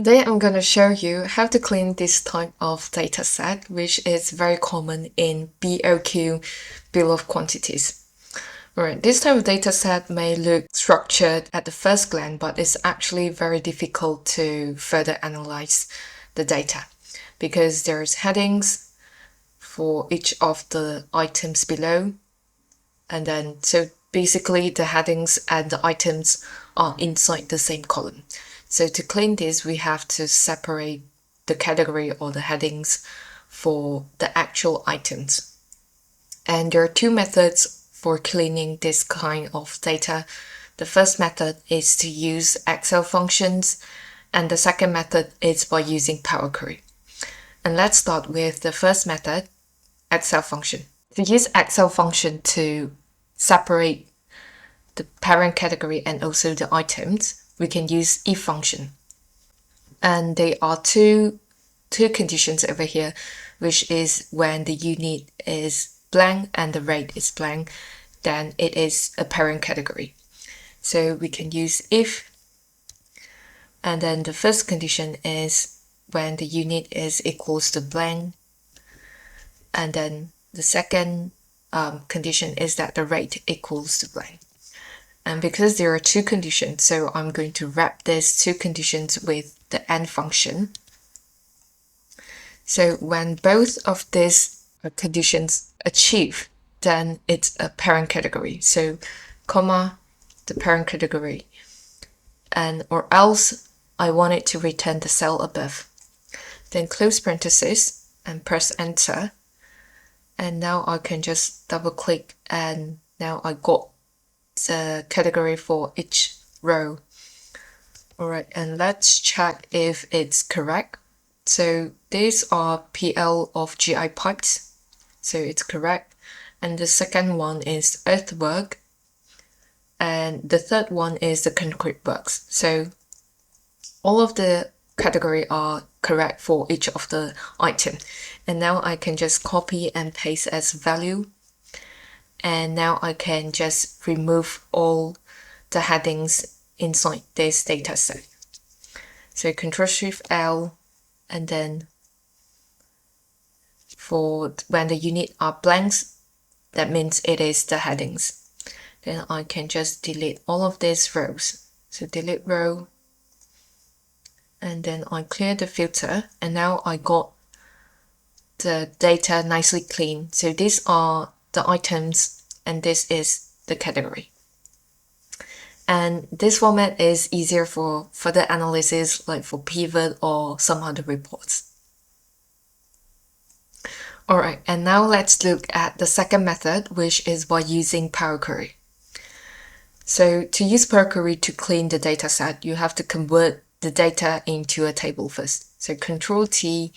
Today I'm going to show you how to clean this type of data set, which is very common in BOQ, bill of quantities. Alright, this type of data set may look structured at the first glance, but it's actually very difficult to further analyze the data because there's headings for each of the items below. And then, so basically the headings and the items are inside the same column. So to clean this, we have to separate the category or the headings for the actual items. And there are two methods for cleaning this kind of data. The first method is to use Excel functions, and the second method is by using Power Query. And let's start with the first method, Excel function. To use Excel function to separate the parent category and also the items, we can use if function. And there are two conditions over here, which is when the unit is blank and the rate is blank, then it is a parent category. So we can use if, and then the first condition is when the unit is equals to blank, and then the second condition is that the rate equals to blank. And because there are two conditions, so I'm going to wrap these two conditions with the and function. So when both of these conditions achieve, then it's a parent category. So comma, the parent category, and or else I want it to return the cell above. Then close parenthesis and press enter. And now I can just double click and now I got the category for each row. Alright, and let's check if it's correct. So these are PL of GI pipes, so it's correct. And the second one is earthwork, and the third one is the concrete works. So all of the category are correct for each of the item. And now I can just copy and paste as value. And now I can just remove all the headings inside this data set. So Ctrl+Shift+L, and then for when the unit are blanks, that means it is the headings. Then I can just delete all of these rows. So delete row, and then I clear the filter, and now I got the data nicely clean. So these are the items and this is the category. And this format is easier for further analysis, like for pivot or some other reports. Alright, and now let's look at the second method, which is by using Power Query. So to use Power Query to clean the data set, you have to convert the data into a table first. So Ctrl+T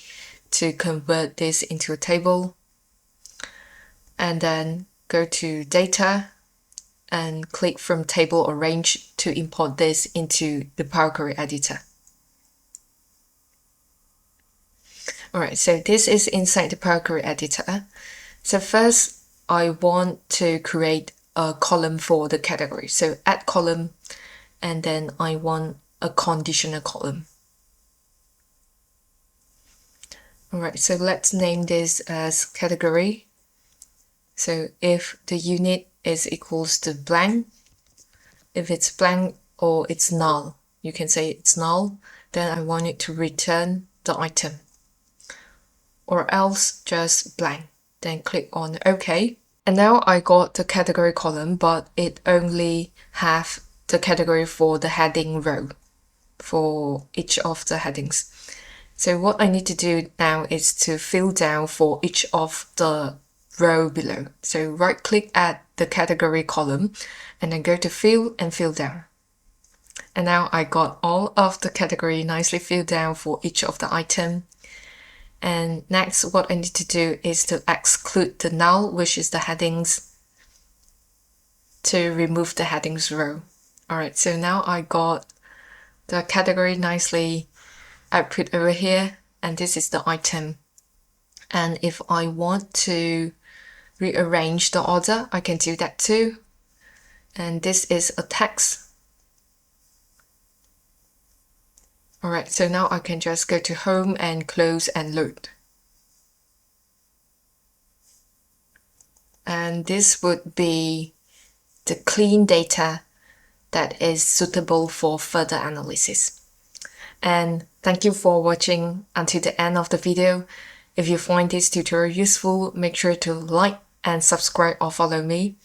to convert this into a table, and then go to data and click from table or range to import this into the Power Query editor. Alright, so this is inside the Power Query editor. So first I want to create a column for the category. So add column, and then I want a conditional column. Alright, so let's name this as category. So if the unit is equals to blank, if it's blank or it's null, you can say it's null, then I want it to return the item, or else just blank. Then click on OK. And now I got the category column, but it only have the category for the heading row for each of the headings. So what I need to do now is to fill down for each of the row below. So right click at the category column and then go to fill and fill down. And now I got all of the category nicely filled down for each of the item. And next what I need to do is to exclude the null, which is the headings, to remove the headings row. Alright, so now I got the category nicely output over here, and this is the item. And if I want to rearrange the order, I can do that too. And this is a text. Alright, so now I can just go to home and close and load. And this would be the clean data that is suitable for further analysis. And thank you for watching until the end of the video. If you find this tutorial useful, make sure to like and subscribe or follow me.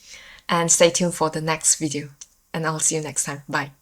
And stay tuned for the next video. And I'll see you next time. Bye.